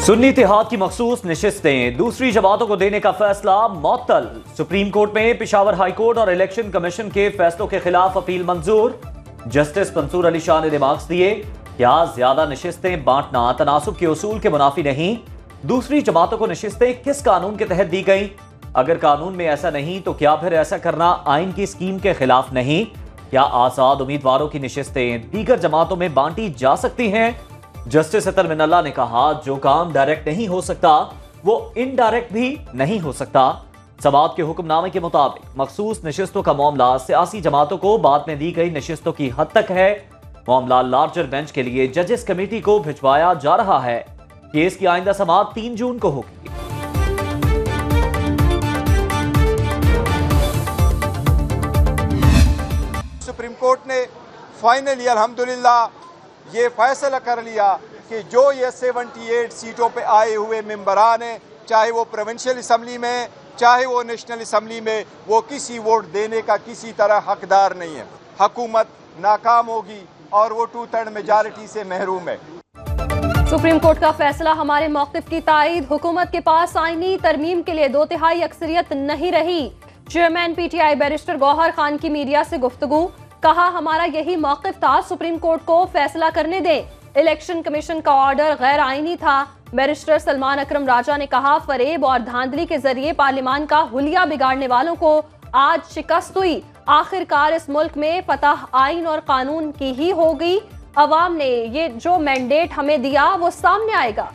सुन्नी इत्तेहाद की मखसूस नशिस्तें दूसरी जमातों को देने का फैसला मुअत्तल। सुप्रीम कोर्ट में पेशावर हाई कोर्ट और इलेक्शन कमीशन के फैसलों के खिलाफ अपील मंजूर। जस्टिस मंसूर अली शाह ने रिमार्क्स दिए, क्या ज्यादा नशिस्तें बांटना तनासुब के उसूल के मुनाफी नहीं। दूसरी जमातों को नशिस्तें किस कानून के तहत दी गई? अगर कानून में ऐसा नहीं तो क्या फिर ऐसा करना आइन की स्कीम के खिलाफ नहीं? क्या आजाद उम्मीदवारों की नशिस्तें दीगर जमातों में बांटी जा सकती हैं? जस्टिस अतर मिनल्ला ने कहा, जो काम डायरेक्ट नहीं हो सकता वो इनडायरेक्ट भी नहीं हो सकता। समाअत के हुक्मनामे के मुताबिक मखसूस नशिस्तों का मामला सियासी जमातों को बाद में दी गई नशिस्तों की हद तक है। मामला लार्जर बेंच के लिए जजेस कमेटी को भिजवाया जा रहा है। केस की आइंदा समाअत 3 जून को होगी। सुप्रीम कोर्ट ने फाइनली अल्हम्दुलिल्लाह ये फैसला कर लिया कि जो ये 78 सीटों पे आए हुए मेंबरान हैं, चाहे वो प्रोविंशियल असम्बली में चाहे वो नेशनल असम्बली में, वो किसी वोट देने का किसी तरह हकदार नहीं है। हुकूमत नाकाम होगी और वो 2/3 मेजॉरिटी से महरूम है। सुप्रीम कोर्ट का फैसला हमारे मौक़िफ़ की तायद। हुकूमत के पास आईनी तरमीम के लिए 2/3 अक्सरियत नहीं रही। Chairman PTI barrister Gohar Khan की मीडिया से गुफ्तगू, कहा हमारा यही मौक़िफ़ था, सुप्रीम कोर्ट को फैसला करने दें। इलेक्शन कमीशन का ऑर्डर गैर आईनी था। बैरिस्टर सलमान अकरम राजा ने कहा, फरेब और धांधली के जरिए पार्लियामान का हुलिया बिगाड़ने वालों को आज शिकस्त हुई। आखिरकार इस मुल्क में फतह आइन और कानून की ही होगी। अवाम ने ये जो मैंडेट हमें दिया वो सामने आएगा।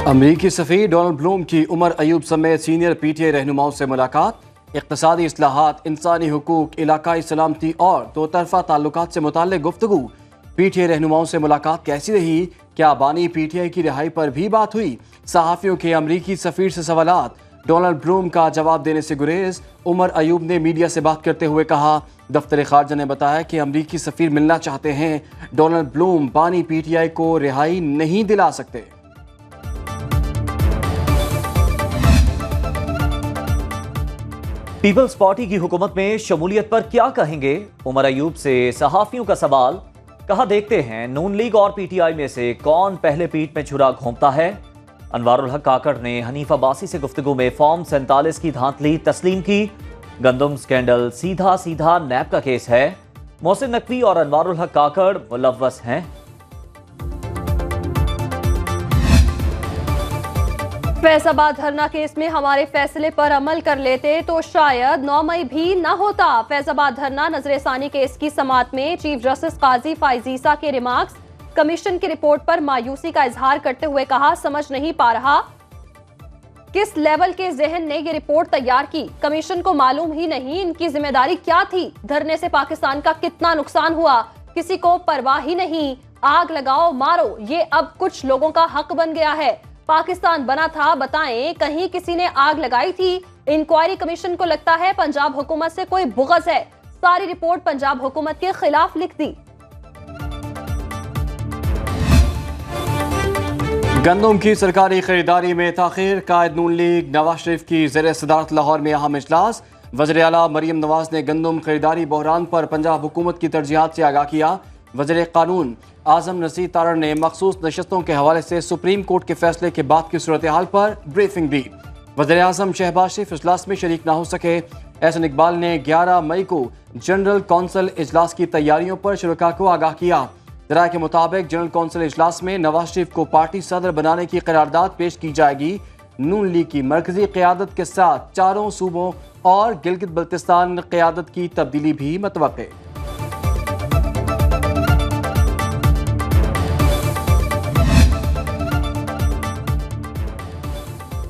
अमरीकी सफ़ीर डोनाल्ड ब्लूम की उमर अयूब समेत सीनियर PTI रहनुमाओं से मुलाकात। इक़्तिसादी इस्लाहात, इंसानी हुकूक, इलाकाई सलामती और दो तरफ़ा ताल्लुकात से मुताल्लिक़ गुफ्तगू। PTI रहनुमाओं से मुलाकात कैसी रही? क्या बानी PTI की रिहाई पर भी बात हुई? सहाफ़ियों के अमरीकी सफ़ीर से सवालात। डोनाल्ड ब्लूम का जवाब देने से गुरेज। उमर अयूब ने मीडिया से बात करते हुए कहा, दफ्तर ख़ारजा ने बताया कि अमरीकी सफ़ीर मिलना चाहते हैं। डोनाल्ड ब्लूम बानी PTI को रिहाई नहीं दिला सकते। पीपल्स पार्टी की हुकूमत में शमूलियत पर क्या कहेंगे? उमर अयूब से सहाफियों का सवाल। कहा, देखते हैं नून लीग और PTI में से कौन पहले पीठ में छुरा घोंपता है। अनवारुल हक काकड़ ने हनीफ अब्बासी से गुफ्तगू में फॉर्म 47 की धांधली तस्लीम की। गंदम स्कैंडल सीधा सीधा नैब का केस है। मोहसिन नकवी और अनवारुल हक काकड़ मुलव्वस हैं। फैजाबाद धरना केस में हमारे फैसले पर अमल कर लेते तो शायद 9 मई भी न होता। फैजाबाद धरना नजरसानी केस की समाअत में चीफ जस्टिस काजी फाइजीसा के रिमार्क्स। कमीशन की रिपोर्ट पर मायूसी का इजहार करते हुए कहा, समझ नहीं पा रहा किस लेवल के जहन ने ये रिपोर्ट तैयार की। कमीशन को मालूम ही नहीं इनकी जिम्मेदारी क्या थी। धरने से पाकिस्तान का कितना नुकसान हुआ, किसी को परवाह ही नहीं। आग लगाओ मारो, ये अब कुछ लोगों का हक बन गया है। पाकिस्तान बना था, बताएं कहीं किसी ने आग लगाई थी? इंक्वायरी कमीशन को लगता है पंजाब हुकूमत से कोई बुग़्ज़ है। सारी रिपोर्ट पंजाब हुकूमत के खिलाफ लिख दी। गंदम की सरकारी खरीदारी में ताखीर। कायद नून लीग नवाज शरीफ की ज़ेर सदारत लाहौर में अहम इजलास। वज़ीर आला मरीम नवाज ने गंदम खरीदारी बहरान पर पंजाब हुकूमत की तरजीहात से आगाह किया। वज़ीर कानून आज़म नज़ीर तारड़ ने मखसूस नशस्तों के हवाले से सुप्रीम कोर्ट के फैसले के बाद की सूरत हाल पर ब्रीफिंग दी। वज़ीर आज़म शहबाज शरीफ इजलास में शरीक न हो सके। एहसन इकबाल ने 11 मई को जनरल कौंसिल इजलास की तैयारियों पर शुरका को आगाह किया। ज़राए के मुताबिक जनरल कौंसिल इजलास में नवाज शरीफ को पार्टी सदर बनाने की करारदाद पेश की जाएगी। नून लीग की मरकजी क़यादत के साथ 4 सूबों और गिलगित बल्तिस्तान क़यादत की तब्दीली भी मतवक्के।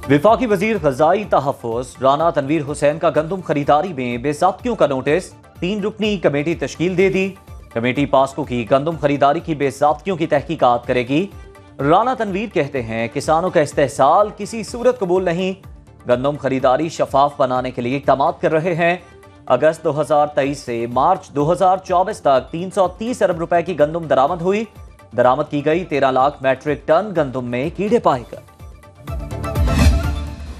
विफाकी वजीर ग़ज़ाई तहफ़्फ़ुज़ राना तनवीर हुसैन का गंदम खरीदारी में बेज़ाब्तियों का नोटिस। 3 रुकनी कमेटी तश्कील दे दी। कमेटी पास्को की गंदम खरीदारी की बेज़ाब्तियों की तहकीकात करेगी। राना तनवीर कहते हैं, किसानों का इस्तेहसाल किसी सूरत कबूल नहीं। गंदम खरीदारी शफाफ बनाने के लिए इक़दाम कर रहे हैं। अगस्त 2023 से मार्च 2024 तक 330 अरब रुपए की गंदम दरामद हुई। दरामद की गई 13 लाख मैट्रिक टन गंदम में कीड़े पाए गए।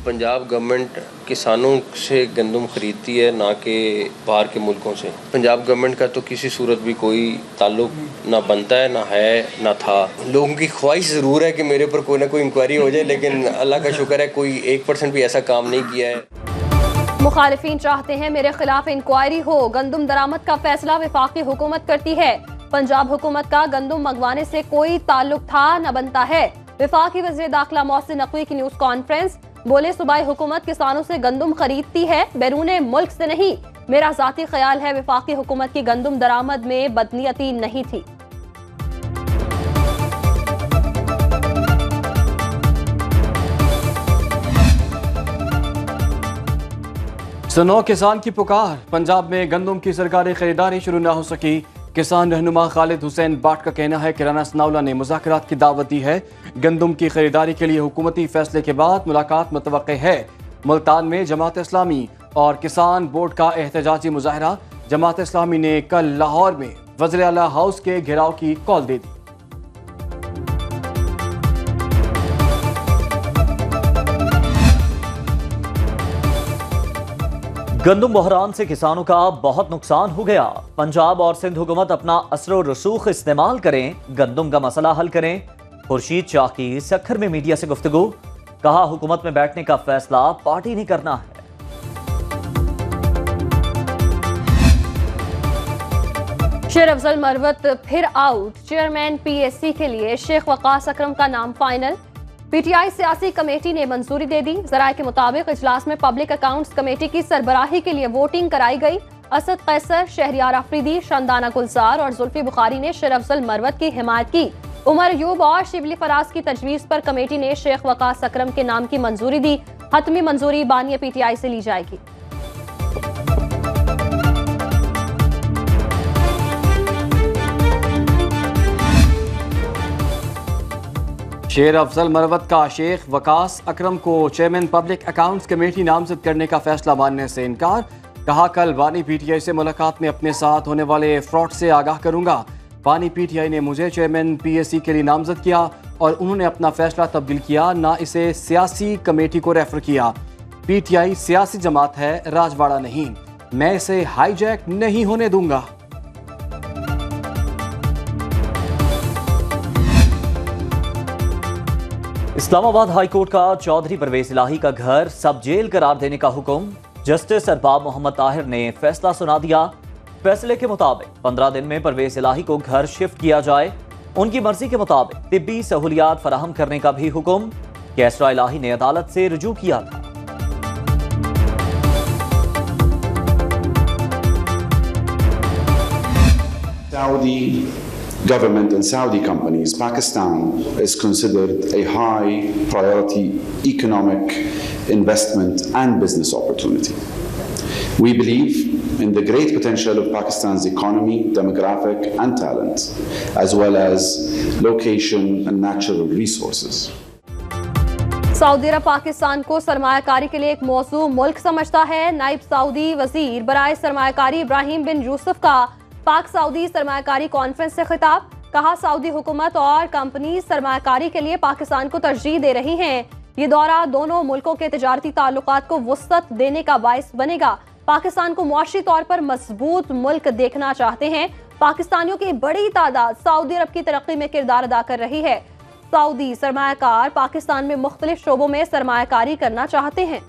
पंजाब गवर्नमेंट किसानों से गंदम खरीदती है, ना कि बाहर के मुल्कों से। पंजाब गवर्नमेंट का तो किसी सूरत भी कोई ताल्लुक ना बनता है, ना है, ना था। लोगों की ख्वाहिश ज़रूर है कि मेरे ऊपर कोई ना कोई इंक्वायरी हो जाए, लेकिन अल्लाह का शुक्र है कोई 1% भी ऐसा काम नहीं किया है। मुखालिफिन चाहते हैं मेरे खिलाफ इंक्वायरी हो। गंदम दरामद का फैसला वफाकी हुकूमत करती है। पंजाब हुकूमत का गंदम मंगवाने से कोई ताल्लुक था न बनता है। वफाकी वज़ीर दाखिला मोहसिन नकवी की न्यूज़ कॉन्फ्रेंस, बोले सूबाई हुकूमत किसानों से गंदम खरीदती है, बैरूने मुल्क से नहीं। मेरा ज़ाती ख्याल है वफाकी हुकूमत की गंदम दरामद में बदनीयती नहीं थी। सुनो किसान की पुकार, पंजाब में गंदम की सरकारी खरीदारी शुरू न हो सकी। किसान रहनुमा खालिद हुसैन बाट का कहना है कि राना सनाउल्लाह ने मुज़ाकरात की दावत दी है। गंदम की खरीदारी के लिए हुकूमती फैसले के बाद मुलाकात मुतवक्के है। मुल्तान में जमात इस्लामी और किसान बोर्ड का एहतजाजी मुजाहरा। जमात इस्लामी ने कल लाहौर में वज़ीर आला हाउस के घेराव की कॉल दे दी। गंदम बहरान से किसानों का बहुत नुकसान हो गया। पंजाब और सिंध हुकूमत अपना असर रसूख इस्तेमाल करें, गंदम का मसला हल करें। खुर्शीद शाह की सक्खर में मीडिया से गुफ्तगू, कहा हुकूमत में बैठने का फैसला पार्टी ने करना है। शेर अफजल मरवत फिर आउट। चेयरमैन PSC के लिए शेख वकास अकरम का नाम फाइनल। PTI सियासी कमेटी ने मंजूरी दे दी। जराये के मुताबिक इजलास में पब्लिक अकाउंट्स कमेटी की सरबराही के लिए वोटिंग कराई गई। असद कैसर, शहरियार अफरीदी, शानदाना गुलजार और जुल्फी बुखारी ने शेर अफजल मरवत की हिमायत की। उमर अयूब और शिबली फराज की तजवीज पर कमेटी ने शेख वकास अकरम के नाम की मंजूरी दी। हतमी मंजूरी बानिया PTI से ली जाएगी। शेर अफजल मरवत का शेख वकास अकरम को चेयरमैन पब्लिक अकाउंट्स कमेटी नामजद करने का फैसला मानने से इनकार। कहा कल बानी PTI से मुलाकात में अपने साथ होने वाले फ्रॉड से आगाह करूंगा। बानी PTI ने मुझे चेयरमैन PSC के लिए नामजद किया और उन्होंने अपना फैसला तब्दील किया, ना इसे सियासी कमेटी को रेफर किया। PTI सियासी जमात है, राजवाड़ा नहीं। मैं इसे हाईजैक नहीं होने दूंगा। इस्लामाबाद हाई कोर्ट का चौधरी परवेज इलाही का घर सब जेल करार देने का हुक्म। जस्टिस अरबाब मोहम्मद ताहिर ने फैसला सुना दिया। फैसले के मुताबिक 15 दिन में परवेज इलाही को घर शिफ्ट किया जाए। उनकी मर्जी के मुताबिक तिब्बी सहूलियात फराहम करने का भी हुक्म कैसरा इलाही ने अदालत से रुजू किया था। Saudi government and Saudi companies, Pakistan is considered a high priority economic investment and business opportunity. We believe in the great potential of Pakistan's economy, demographic and talent, as well as location and natural resources. Saudi Arab Pakistan को सरमायाकारी के लिए एक मौजू मुल्क समझता है। नायब सऊदी वजीर बराए सरमायाकारी इब्राहिम बिन यूसुफ का पाक सऊदी सरमायाकारी कॉन्फ्रेंस से खिताब। कहा सऊदी हुकूमत और कंपनी सरमायाकारी के लिए पाकिस्तान को तरजीह दे रही हैं। ये दौरा दोनों मुल्कों के तिजारती ताल्लुकात को वुसअत देने का बायस बनेगा। पाकिस्तान को मुआशी तौर पर मजबूत मुल्क देखना चाहते हैं। पाकिस्तानियों की बड़ी तादाद सऊदी अरब की तरक्की में किरदार अदा कर रही है। सऊदी सरमायाकार पाकिस्तान में मुख्तलिफ शोबों में सरमायाकारी करना चाहते हैं।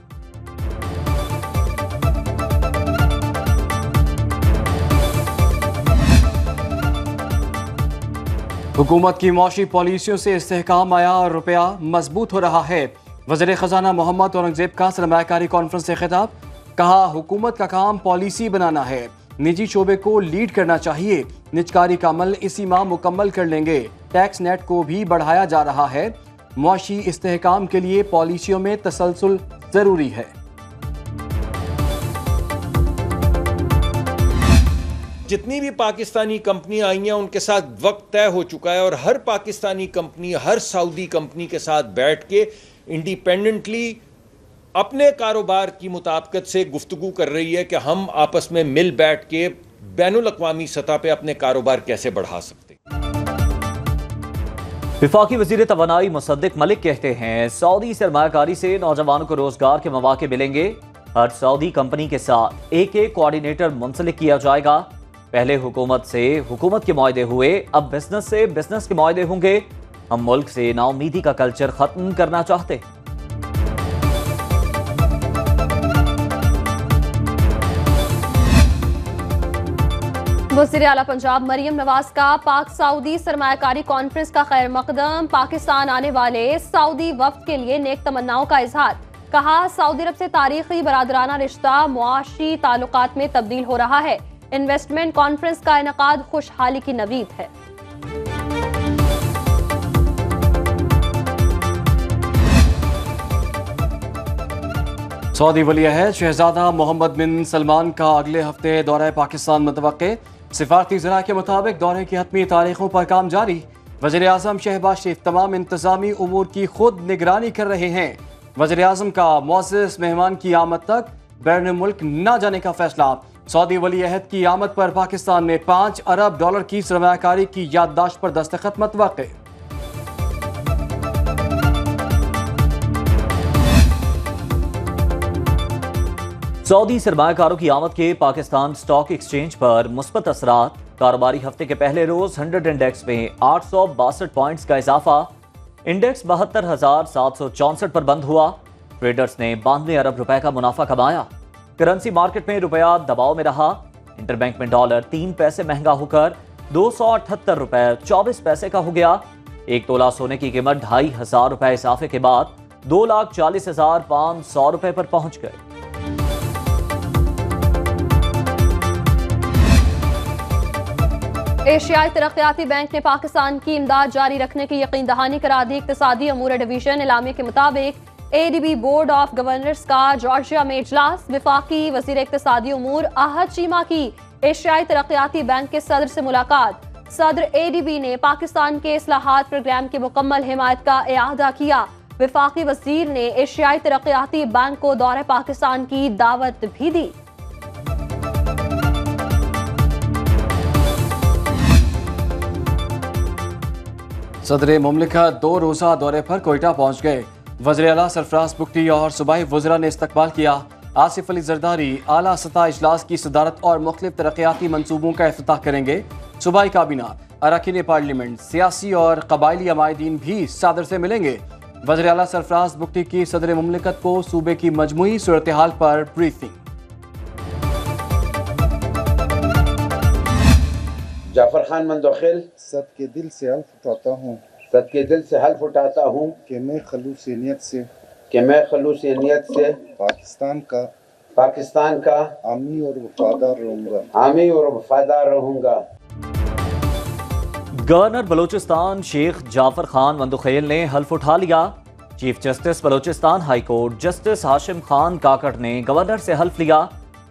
हुकूमत की मौशी पॉलिसियों से इस्तेहकाम आया और रुपया मजबूत हो रहा है। वज़ीर ख़जाना मोहम्मद औरंगजेब का सरमायाकारी कॉन्फ्रेंस से खिताब। कहा हुकूमत का काम पॉलिसी बनाना है, निजी शोबे को लीड करना चाहिए। निजकारी का अमल इसी माह मुकम्मल कर लेंगे। टैक्स नेट को भी बढ़ाया जा रहा है। मुआशी इस्तेहकाम के लिए पॉलिसियों में तसलसल ज़रूरी है। जितनी भी पाकिस्तानी कंपनियां आई हैं उनके साथ वक्त तय हो चुका है और हर पाकिस्तानी कंपनी हर सऊदी कंपनी के साथ बैठ के इंडिपेंडेंटली अपने कारोबार की मुताबिकत से गुफ्तगू कर रही है कि हम आपस में मिल बैठ के बैनुल अक़वामी सतह पे अपने कारोबार कैसे बढ़ा सकते हैं। विफाकी वजीर तवानाई मुसद्दिक मलिक कहते हैं सऊदी सरमायाकारी से नौजवानों को रोजगार के मौके मिलेंगे। हर सऊदी कंपनी के साथ एक कोऑर्डिनेटर मुंसलिक किया जाएगा। पहले हुकूमत से हुकूमत के मुआहदे हुए, अब बिजनेस से बिजनेस के मुआहदे होंगे। हम मुल्क से नाउमीदी का कल्चर खत्म करना चाहते। वज़ीर आला पंजाब मरियम नवाज का पाक सऊदी सरमायाकारी कॉन्फ्रेंस का खैर मकदम। पाकिस्तान आने वाले सऊदी वफ्द के लिए नेक तमन्नाओं का इजहार। कहा सऊदी अरब से तारीखी बरादराना रिश्ता मुआशी ताल्लुकात में तब्दील हो रहा है। इन्वेस्टमेंट कॉन्फ्रेंस का इनेकाद खुशहाली की नवीद है। सऊदी वली अहद शहजादा मोहम्मद बिन सलमान का अगले हफ्ते दौरे पाकिस्तान मुतवक्के। सिफारती ज़रा के मुताबिक दौरे की हतमी तारीखों पर काम जारी। वज़ीर आज़म शहबाज शरीफ तमाम इंतजामी उमूर की खुद निगरानी कर रहे हैं। वज़ीर आज़म का मुअज़्ज़ज़ मेहमान की आमद तक बैरून मुल्क न जाने का फैसला। सऊदी वली अहद की आमद पर पाकिस्तान में $5 अरब की सरमायाकारी की याददाश्त पर दस्तखत मुतवक्के। सऊदी सरमायाकारों की आमद के पाकिस्तान स्टॉक एक्सचेंज पर मुस्बत असरात। कारोबारी हफ्ते के पहले रोज 100 इंडेक्स में 862 पॉइंट्स का इजाफा। इंडेक्स 72,764 पर बंद हुआ। ट्रेडर्स ने 92 अरब रुपए का मुनाफा कमाया। करेंसी मार्केट में रुपया दबाव में रहा। इंटरबैंक में डॉलर 3 पैसे महंगा होकर 278 रुपए 24 पैसे का हो गया। एक तोला सोने की कीमत 2,500 रुपए इजाफे के बाद 2,40,500 रुपए पर पहुंच गए। एशियाई तरक्याती बैंक ने पाकिस्तान की इमदाद जारी रखने की यकीन दहानी करा दी। इक्तिसादी अमूर डिवीजन इलामे के मुताबिक ADB बोर्ड ऑफ गवर्नर्स का जॉर्जिया में इजलास। विफाकी वजीर इक्तिसादी उमूर अहद चीमा की एशियाई तरक्याती बैंक के सदर से मुलाकात। सदर ADB ने पाकिस्तान के इस्लाहात प्रोग्राम की मुकम्मल हिमायत का इआदा किया। विफाकी वजीर ने एशियाई तरक्याती बैंक को दौरे पाकिस्तान की दावत भी दी। सदर मुमलिकत 2 रोज़ा दौरे पर कोयटा पहुँच गए। वज़ीर आला सरफराज बुगटी और सूबाई वज़रा ने इस्तकबाल किया। आसिफ अली जरदारी आला सतह इजलास की सदारत और मुख्तलिफ तरक्याती मनसूबों का इफ्तिताह करेंगे। सूबाई काबीना, अरकान पार्लियामेंट, सियासी और कबायली अमायदीन भी सदर से मिलेंगे। वज़ीर आला सरफराज बुगटी की सदर मुमलिकत को सूबे की मजमूई सूरत हाल पर ब्रीफिंग। जाफर खान मंदोखिल सदके दिल से हल्फ उठाता हूँ सदके दिल से हल्फ उठाता हूँ कि मैं खलूस नियत से पाकिस्तान का आमी और वफादार रहूँगा। गवर्नर बलूचिस्तान शेख जाफर खान मंदोखिल ने हल्फ उठा लिया। Chief justice Balochistan high court justice Hashim Khan Kakar ने गवर्नर से हल्फ लिया।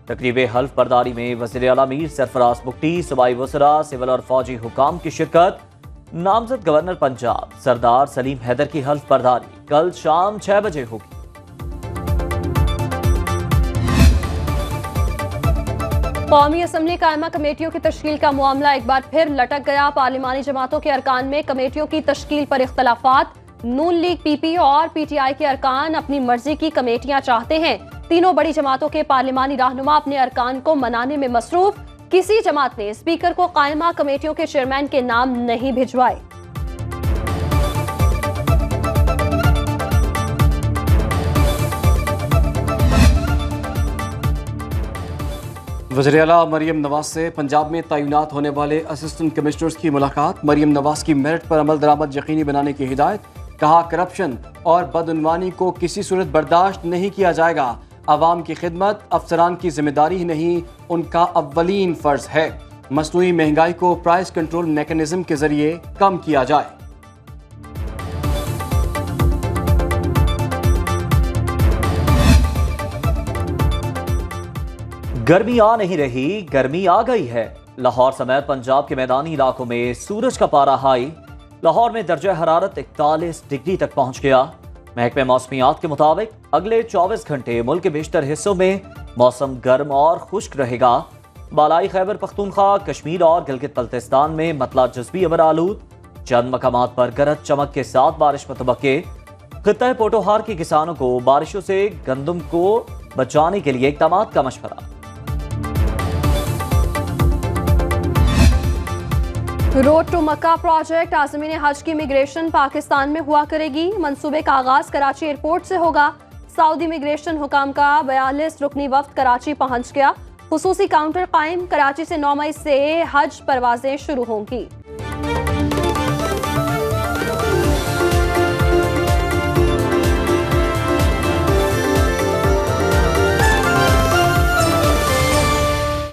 तकरीब हल्फ बर्दारी में वज़ीर आला मीर सरफराज बुगटी, सूबाई वज़रा, सिविल और फौजी हुकाम की शिरकत। नामजद गवर्नर पंजाब सरदार सलीम हैदर की हल्फ बर्दारी कल शाम 6 बजे होगी। कौमी असम्बली कायमा कमेटियों की तश्कील का मामला एक बार फिर लटक गया। पार्लिमानी जमातों के अरकान में कमेटियों की तश्कील पर इख्तलाफात। नून लीग, PP और PTI के अरकान अपनी मर्जी की कमेटियां चाहते हैं। तीनों बड़ी जमातों के पार्लिमानी रहनुमा अपने अरकान को मनाने में मसरूफ। किसी जमात ने स्पीकर को कायमा कमेटियों के चेयरमैन के नाम नहीं भिजवाए। वज़ीर आला मरियम नवाज से पंजाब में तैनात होने वाले असिस्टेंट कमिश्नर्स की मुलाकात। मरियम नवाज की मेरिट पर अमल दरामद यकीनी बनाने की हिदायत। कहा करप्शन और बदउनवानी को किसी सूरत बर्दाश्त नहीं किया जाएगा। अवाम की खिदमत अफसरान की जिम्मेदारी ही नहीं, उनका अव्वलीन फर्ज है। मसनूई महंगाई को प्राइस कंट्रोल मैकेनिज्म के जरिए कम किया जाए। गर्मी आ नहीं रही, गर्मी आ गई है। लाहौर समेत पंजाब के मैदानी इलाकों में सूरज का पारा हाई। लाहौर में दर्जा हरारत 41 डिग्री तक पहुंच गया। महकमे मौसमियात के मुताबिक अगले 24 घंटे मुल्क के बेशतर हिस्सों में मौसम गर्म और खुश्क रहेगा। बालाई खैबर पख्तूनख्वा, कश्मीर और गिलगित बल्तिस्तान में मतला जज़बी अमर आलूद। चंद मकामात पर गरज चमक के साथ बारिश मुतवक्के। खित्ता पोटोहार के किसानों को बारिशों से गंदम को बचाने के लिए इक़दाम का मशवरा। रोड टू मक्का प्रोजेक्ट आज़मीन हज की इमिग्रेशन पाकिस्तान में हुआ करेगी। मंसूबे का आगाज कराची एयरपोर्ट से होगा। सऊदी इमिग्रेशन हुकाम का 42 रुकनी वफ्द कराची पहुंच गया। खुसूसी काउंटर कायम। कराची से 9 मई से हज परवाजें शुरू होंगी।